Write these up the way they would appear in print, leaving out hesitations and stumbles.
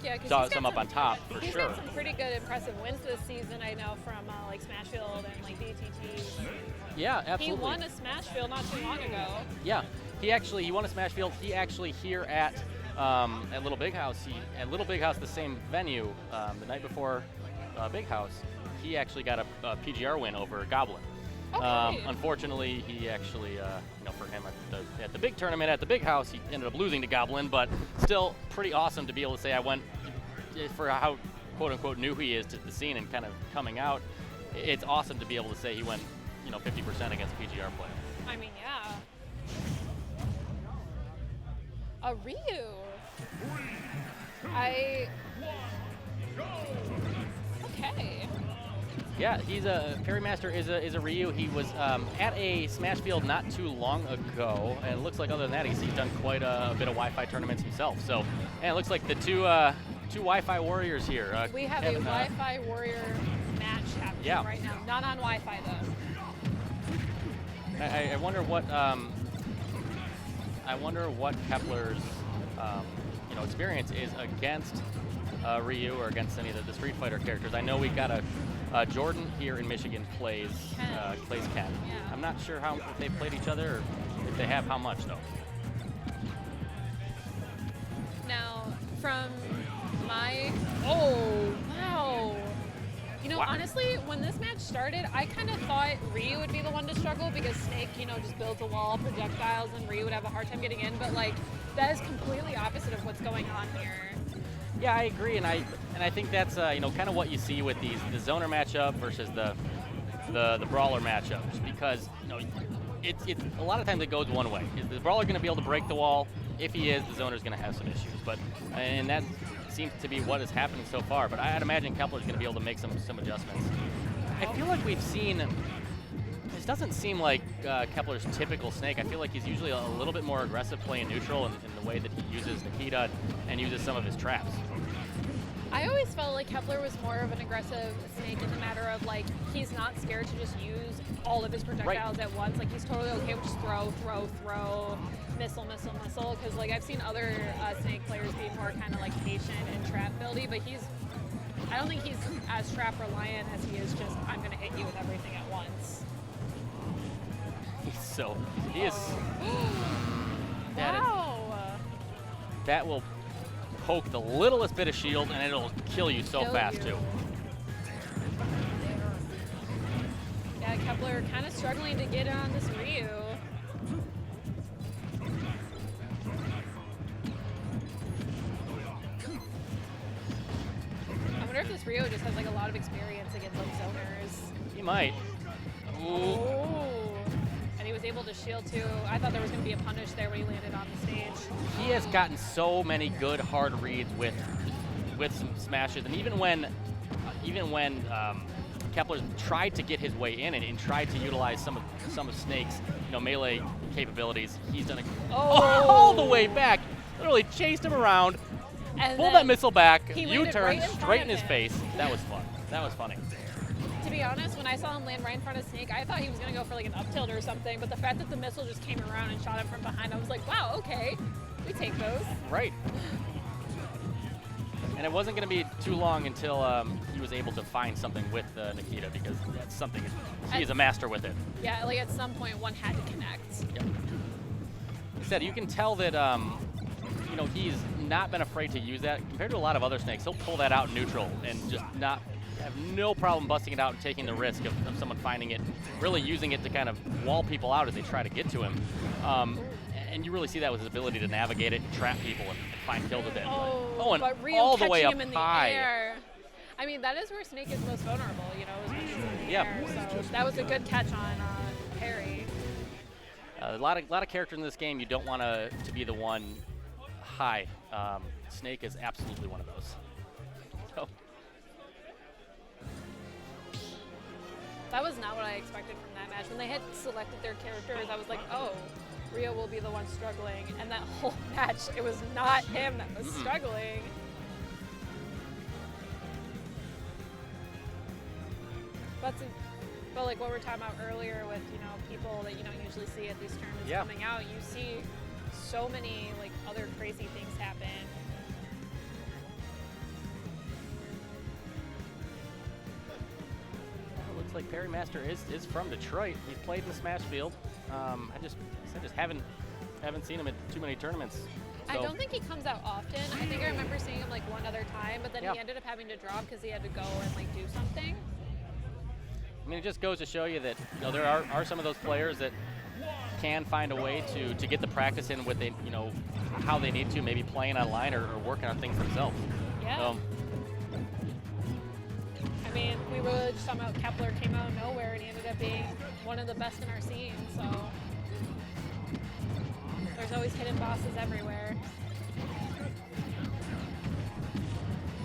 Yeah, because saw some up on top for he's sure. got some pretty good, impressive wins this season. I know from like Smashfield and like DTT. Yeah, absolutely. He won a Smashfield not too long ago. Yeah, he won a Smashfield. He actually here at Little Big House, at Little Big House, the same venue, the night before Big House, he actually got a PGR win over Goblin. Okay. Unfortunately, he actually, for him at the big tournament at the Big House, he ended up losing to Goblin, but still pretty awesome to be able to say I went, for how quote-unquote new he is to the scene and kind of coming out, it's awesome to be able to say he went 50% against a PGR player. I mean, yeah. A Ryu. Okay. Yeah, he's Parrymaster is a Ryu. He was at a Smashfield not too long ago, and it looks like other than that, he's done quite a bit of Wi-Fi tournaments himself. So, and it looks like the two Wi-Fi warriors here. We have a Wi-Fi warrior match happening right now. Not on Wi-Fi though. I wonder what Kepler's experience is against Ryu or against any of the Street Fighter characters. I know we got a Jordan here in Michigan plays Ken. Yeah. I'm not sure if they've played each other or if they have, how much though. Now, from my wow. Wow. Honestly, when this match started, I kind of thought Ryu would be the one to struggle because Snake, just builds a wall, projectiles, and Ryu would have a hard time getting in. But that is completely opposite of what's going on here. Yeah, I agree, and I think that's kind of what you see with the zoner matchup versus the brawler matchups, because it's a lot of times it goes one way. Is the brawler going to be able to break the wall? If he is, the zoner's going to have some issues. And that seems to be what is happening so far. But I'd imagine Kepler's going to be able to make some adjustments. I feel like we've seen. This doesn't seem like Kepler's typical Snake. I feel like he's usually a little bit more aggressive playing neutral in the way that he uses Nikita and uses some of his traps. I always felt like Kepler was more of an aggressive Snake in the matter of he's not scared to just use all of his projectiles at once. He's totally okay with just throw, missile. Because I've seen other Snake players be more kind of patient and trap buildy, but I don't think he's as trap reliant as he is just I'm going to hit you with everything at once. He is. That will poke the littlest bit of shield and it'll kill you so fast too. Yeah, Kepler kind of struggling to get on this Ryu. I wonder if this Ryu just has a lot of experience against zoners. He might. Ooh. And he was able to shield too. I thought there was going to be a punish there when he landed on the stage. He has gotten so many good hard reads with some smashes, and even when Kepler tried to get his way in and tried to utilize some of Snake's melee capabilities, he's done all the way back. Literally chased him around, and pulled that missile back, U-turn straight in his face. That was fun. That was funny. To be honest, when I saw him land right in front of Snake, I thought he was going to go for an up tilt or something, but the fact that the missile just came around and shot him from behind, I was like, wow, okay, we take those. Right. And it wasn't going to be too long until he was able to find something with Nikita, because that's something he is a master with it. Yeah, at some point one had to connect. Yep. Like I said, you can tell that he's not been afraid to use that compared to a lot of other Snakes. He'll pull that out neutral and just have no problem busting it out and taking the risk of someone finding it, really using it to kind of wall people out as they try to get to him. And you really see that with his ability to navigate it and trap people and find kills with it. And all the way up him in high. The air. I mean, that is where Snake is most vulnerable, is when he's in the air. So that was a good catch on Parry. A lot of characters in this game, you don't want to be the one high. Snake is absolutely one of those. So. That was not what I expected from that match. When they had selected their characters, I was like, oh, Ryu will be the one struggling. And that whole match, it was not him that was struggling. But like what we were talking about earlier with, people that you don't usually see at these tournaments coming out, you see so many other crazy things happen. like Parrymaster is from Detroit. He's played in the Smash field. I just haven't seen him at too many tournaments. So. I don't think he comes out often. I think I remember seeing him like one other time, but then he ended up having to drop because he had to go and like do something. I mean, it just goes to show you that there are some of those players that can find a way to get the practice in with how they need to, maybe playing online or working on things themselves. Yeah. I mean, we were just talking about Kepler came out of nowhere and he ended up being one of the best in our scene. So there's always hidden bosses everywhere.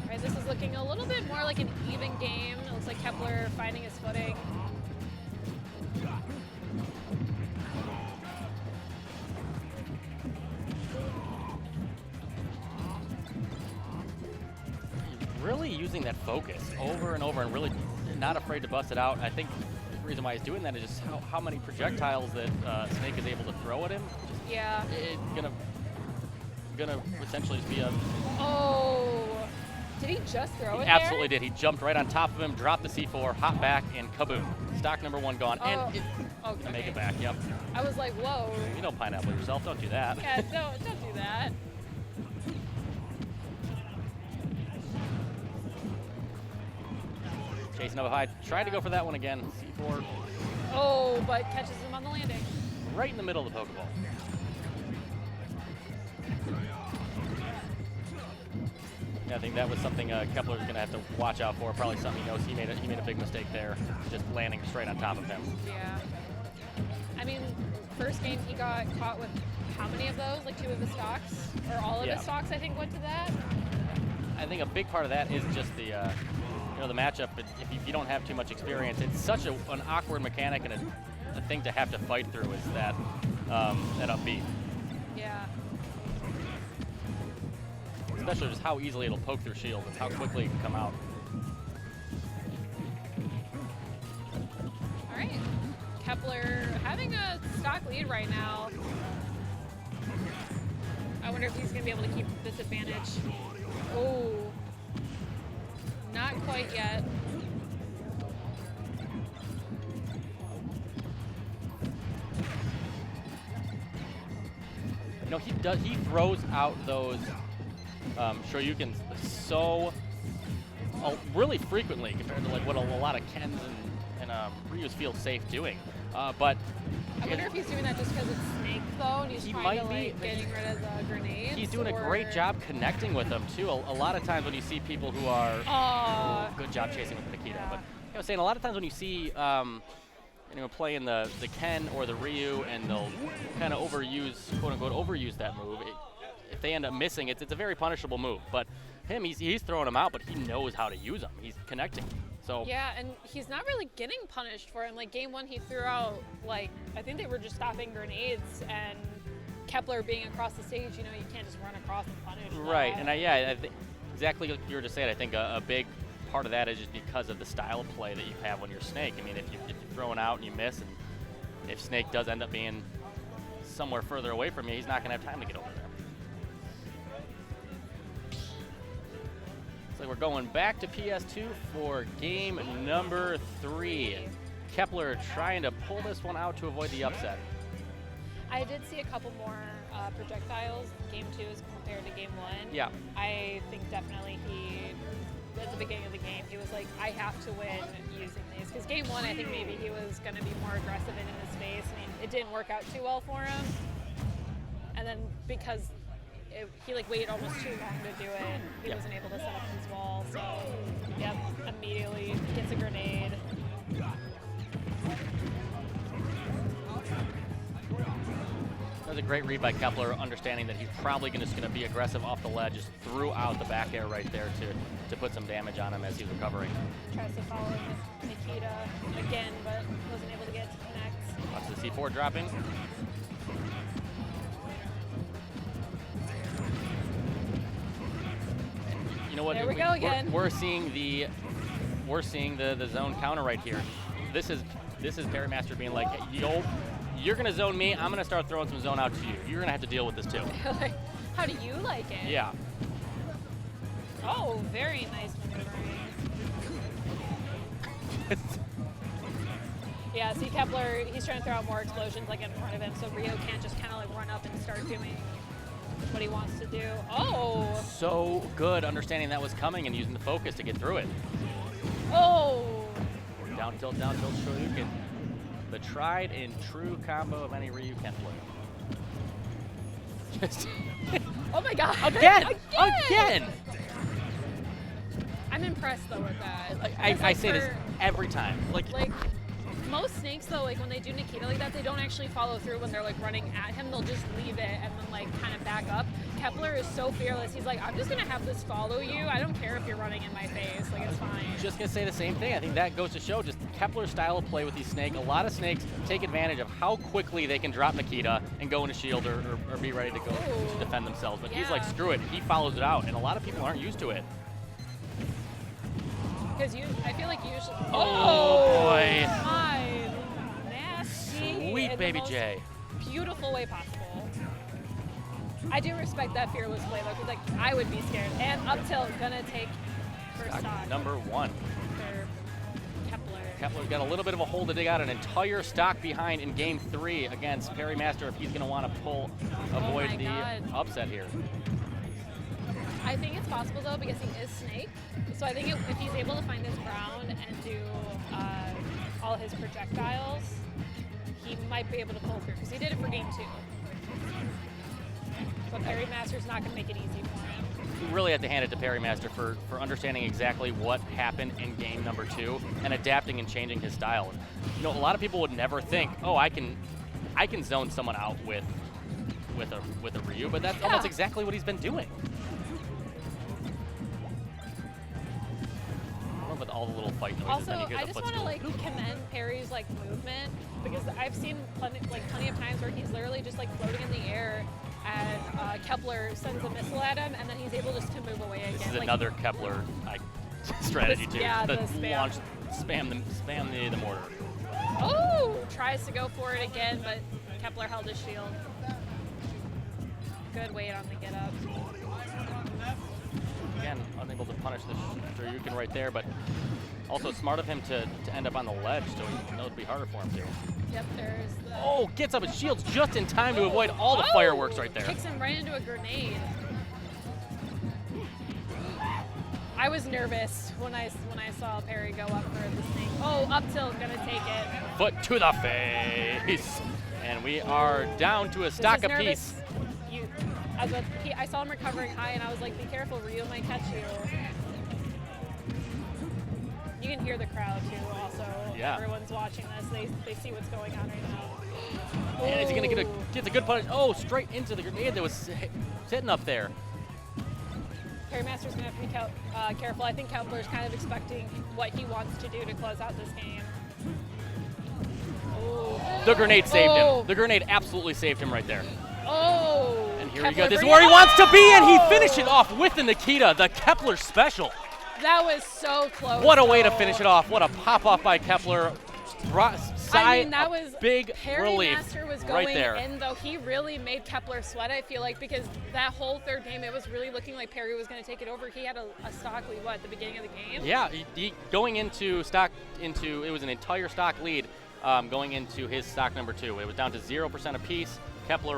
All right, this is looking a little bit more like an even game. It looks like Kepler finding his footing. Really using that focus over and over and really not afraid to bust it out. I think the reason why he's doing that is just how many projectiles that Snake is able to throw at him. Yeah. It's gonna essentially just be a... Oh, did he just throw it He absolutely did. He jumped right on top of him, dropped the C4, hopped back, and kaboom. Stock number 1 gone. And gonna make it back, yep. I was like, whoa. You don't pineapple yourself, don't do that. Yeah, don't do that. Chasing up high, tried to go for that one again. C4 Oh, but catches him on the landing. right in the middle of the Pokeball. Yeah, I think that was something Kepler's going to have to watch out for. Probably something he knows he made a big mistake there, just landing straight on top of him. Yeah. I mean, first game he got caught with how many of those? Like 2 of his stocks? Or all of his stocks, I think, went to that? I think a big part of that is just the the matchup. If you don't have too much experience, it's such an awkward mechanic and a thing to have to fight through is that up B. Yeah. Especially just how easily it'll poke through shields and how quickly it can come out. All right. Kepler having a stock lead right now. I wonder if he's going to be able to keep this advantage. Oh. Not quite yet. He throws out those Shoryukens so really frequently compared to like what a lot of Kens and Ryus feel safe doing. But I wonder if he's doing that just because it's Snake though, and he's trying to like getting rid of the grenades. He's doing a great job connecting with them too. A lot of times when you see people who are good job chasing with Nikita, yeah. but I was saying a lot of times when you see playing the Ken or the Ryu and they'll kind of overuse, quote unquote, overuse that move. If they end up missing, it's a very punishable move. But him, he's throwing them out, but he knows how to use them. He's connecting. So yeah, and he's not really getting punished for it. Like game 1, he threw out like I think they were just stopping grenades, and Kepler being across the stage, you can't just run across and punish. Right, and I think exactly like you were just saying. I think a big part of that is just because of the style of play that you have when you're Snake. I mean, if you're throwing out and you miss, and if Snake does end up being somewhere further away from you, he's not going to have time to get over there. So we're going back to PS2 for game number 3. Kepler trying to pull this one out to avoid the upset. I did see a couple more projectiles game 2 as compared to game 1. Yeah. I think definitely at the beginning of the game, he was like, I have to win using these. Because game 1, I think maybe he was going to be more aggressive in his space. I mean, it didn't work out too well for him. And then because he like waited almost too long to do it, he wasn't able to set up his wall. So, yep, immediately gets a grenade. That was a great read by Kepler, understanding that he's probably just going to be aggressive off the ledge, just threw out the back air right there to put some damage on him as he's recovering. Tries to follow Nikita again, but wasn't able to get it to connect. Watch the C4 dropping. You know what? There we go again. We're seeing the zone counter right here. This is Parrymaster being like, yo, you're gonna zone me. I'm gonna start throwing some zone out to you. You're gonna have to deal with this too. Like, how do you like it? Yeah. Oh, very nice maneuvering. Yeah, see Kepler, he's trying to throw out more explosions like in front of him, so Rio can't just kind of like run up and start doing what he wants to do. Oh! So good understanding that was coming and using the focus to get through it. Oh! Down tilt, Shoryuken. The tried and true combo of any Ryu Kepler. Just Oh my god! Again! I'm impressed though with that. I say this every time. Like most snakes though, like when they do Nikita like that, they don't actually follow through when they're like running at him. They'll just leave it and then like kind of back up. Kepler is so fearless. He's like, I'm just gonna have this follow you. I don't care if you're running in my face. Like it's fine. Just gonna say the same thing. I think that goes to show just Kepler's style of play with these snakes. A lot of snakes take advantage of how quickly they can drop Nikita and go into shield or be ready to go to defend themselves. But he's like, screw it. He follows it out, and a lot of people aren't used to it. Because I feel like usually. Oh boy! My nasty. Sweet baby J. Beautiful way possible. I do respect that fearless play though, because like I would be scared. And up tilt gonna take first stock. Number 1. For Kepler. Kepler's got a little bit of a hole to dig out, an entire stock behind in game 3 against Parrymaster if he's gonna want to avoid the upset here. I think it's possible though because he is Snake. So I think if he's able to find his ground and do all his projectiles, he might be able to pull through because he did it for game 2. But Parrymaster's not going to make it easy for him. You really have to hand it to Parrymaster for understanding exactly what happened in game number 2 and adapting and changing his style. You know, a lot of people would never think, oh, I can zone someone out with a Ryu, but that's almost exactly what he's been doing. With all the little fight noises. Also, I just want to like commend Parry's like movement because I've seen plenty of times where he's literally just like floating in the air and Kepler sends a missile at him and then he's able just to move away again. This is like, another Kepler strategy too. Yeah, the launch, spam the mortar. Oh, tries to go for it again, but Kepler held his shield. Good weight on the get up. Again, unable to punish the Shoryuken right there, but also smart of him to end up on the ledge, so he knows it'd be harder for him to. Yep, there's the... Oh, gets up his shields just in time to avoid all the fireworks right there. Kicks him right into a grenade. I was nervous when I saw Parry go up for the snake. Oh, up tilt, gonna take it. Foot to the face. And we are down to a stock apiece. I saw him recovering high, and I was like, be careful, Ryu might catch you. You can hear the crowd, too, also. Yeah. Everyone's watching this. They see what's going on right now. And is he going to get a good punish? Oh, straight into the grenade that was sitting up there. Parrymaster's going to have to be careful. I think Kepler's kind of expecting what he wants to do to close out this game. Oh. The grenade saved him. The grenade absolutely saved him right there. Oh! And here we go. This is where he wants to be, and he finished it off with the Nikita, the Kepler special. That was so close. What a way to finish it off. What a pop-off by Kepler. I mean, that was big relief Parrymaster was going right there. in, though. He really made Kepler sweat, I feel like, because that whole third game, it was really looking like Parry was going to take it over. He had a stock lead, at the beginning of the game? Yeah, going into it was an entire stock lead going into his stock number 2. It was down to 0% apiece. Kepler